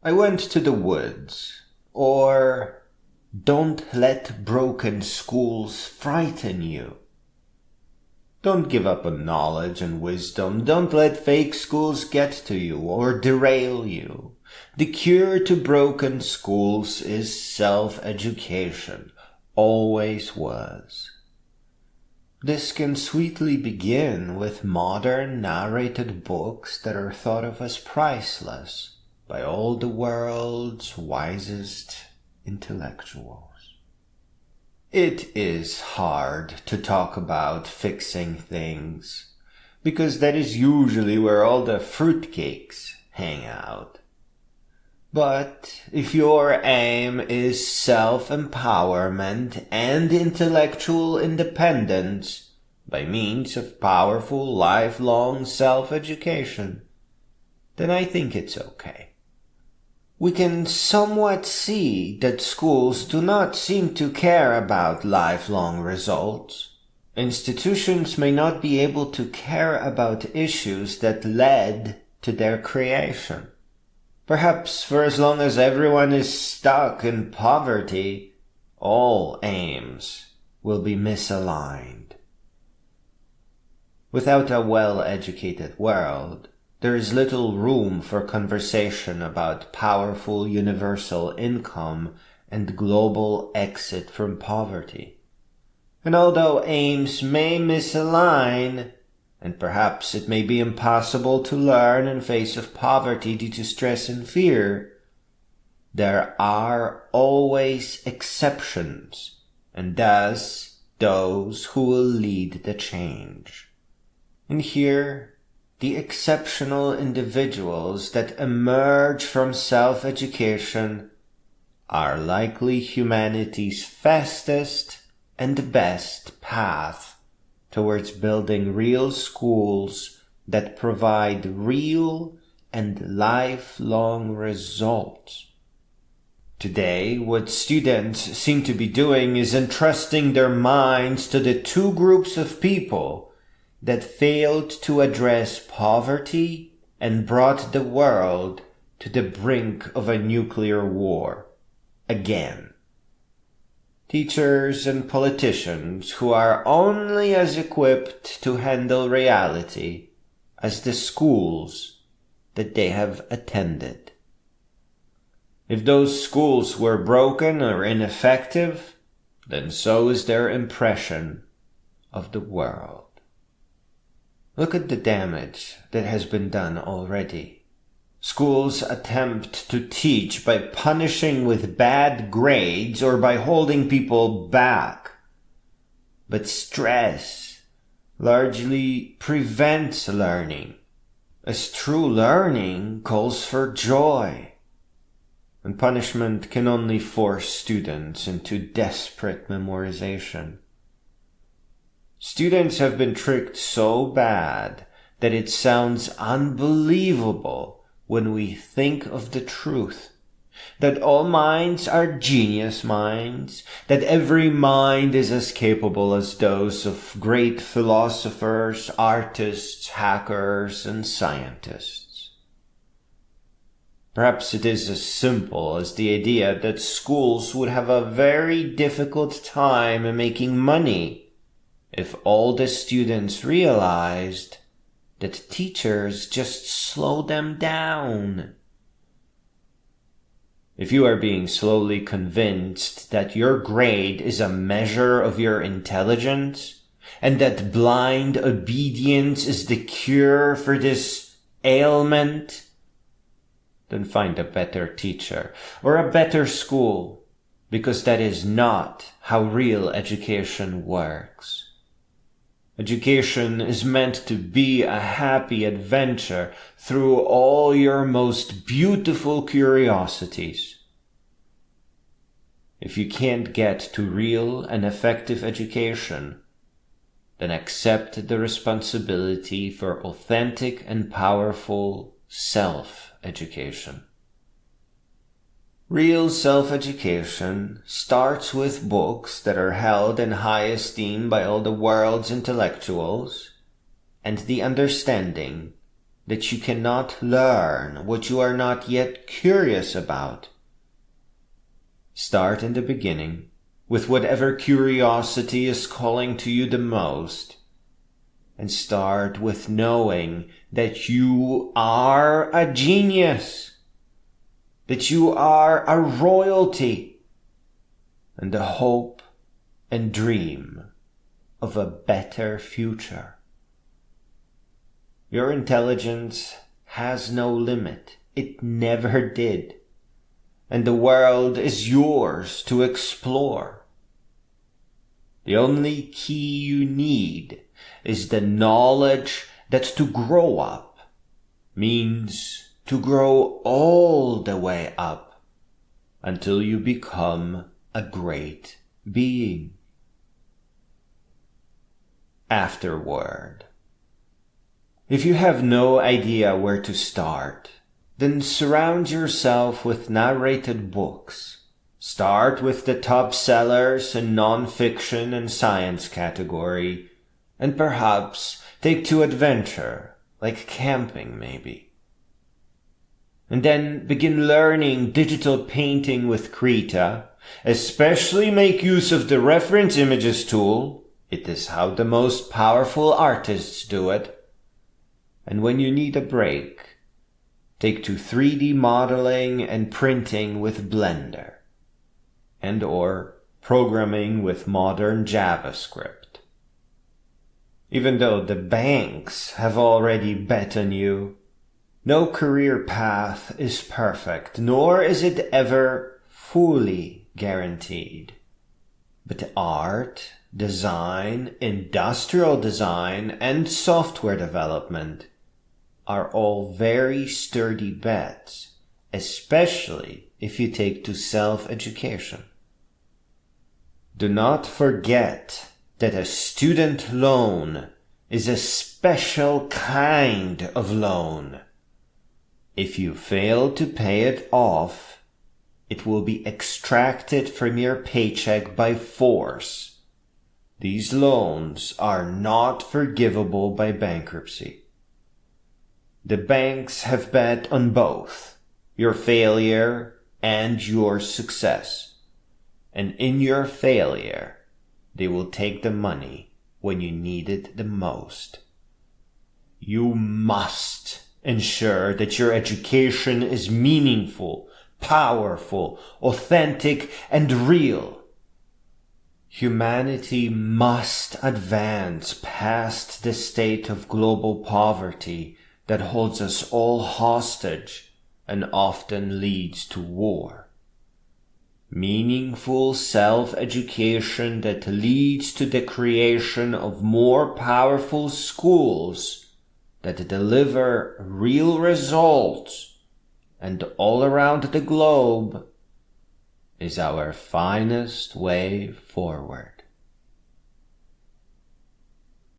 I went to the woods, or don't let broken schools frighten you. Don't give up on knowledge and wisdom. Don't let fake schools get to you or derail you. The cure to broken schools is self-education. Always was. This can sweetly begin with modern narrated books that are thought of as priceless by all the world's wisest intellectuals. It is hard to talk about fixing things, because that is usually where all the fruitcakes hang out. But if your aim is self-empowerment and intellectual independence by means of powerful lifelong self-education, then I think it's okay. We can somewhat see that schools do not seem to care about lifelong results. Institutions may not be able to care about issues that led to their creation. Perhaps for as long as everyone is stuck in poverty, all aims will be misaligned. Without a well-educated world, there is little room for conversation about powerful universal income and global exit from poverty. And although aims may misalign, and perhaps it may be impossible to learn in face of poverty due to stress and fear, there are always exceptions, and thus those who will lead the change. And here, the exceptional individuals that emerge from self-education are likely humanity's fastest and best path towards building real schools that provide real and lifelong results. Today, what students seem to be doing is entrusting their minds to the two groups of people that failed to address poverty and brought the world to the brink of a nuclear war. Again. Teachers and politicians who are only as equipped to handle reality as the schools that they have attended. If those schools were broken or ineffective, then so is their impression of the world. Look at the damage that has been done already. Schools attempt to teach by punishing with bad grades or by holding people back. But stress largely prevents learning, as true learning calls for joy. And punishment can only force students into desperate memorization. Students have been tricked so bad that it sounds unbelievable when we think of the truth, that all minds are genius minds, that every mind is as capable as those of great philosophers, artists, hackers, and scientists. Perhaps it is as simple as the idea that schools would have a very difficult time in making money if all the students realized that teachers just slow them down. If you are being slowly convinced that your grade is a measure of your intelligence, and that blind obedience is the cure for this ailment, then find a better teacher or a better school, because that is not how real education works. Education is meant to be a happy adventure through all your most beautiful curiosities. If you can't get to real and effective education, then accept the responsibility for authentic and powerful self-education. Real self-education starts with books that are held in high esteem by all the world's intellectuals, and the understanding that you cannot learn what you are not yet curious about. Start in the beginning with whatever curiosity is calling to you the most, and start with knowing that you are a genius, that you are a royalty, and the hope and dream of a better future. Your intelligence has no limit. It never did. And the world is yours to explore. The only key you need is the knowledge that to grow up means to grow all the way up until you become a great being. Afterword. If you have no idea where to start, then surround yourself with narrated books. Start with the top sellers in non-fiction and science category, and perhaps take to adventure, like camping maybe. And then begin learning digital painting with Krita, especially make use of the reference images tool. It is how the most powerful artists do it. And when you need a break, take to 3D modeling and printing with Blender, and or programming with modern JavaScript. Even though the banks have already bet on you, no career path is perfect, nor is it ever fully guaranteed. But art, design, industrial design, and software development are all very sturdy bets, especially if you take to self-education. Do not forget that a student loan is a special kind of loan. If you fail to pay it off, it will be extracted from your paycheck by force. These loans are not forgivable by bankruptcy. The banks have bet on both your failure and your success. And in your failure, they will take the money when you need it the most. You must ensure that your education is meaningful, powerful, authentic, and real. Humanity must advance past the state of global poverty that holds us all hostage and often leads to war. Meaningful self-education that leads to the creation of more powerful schools that deliver real results and all around the globe is our finest way forward.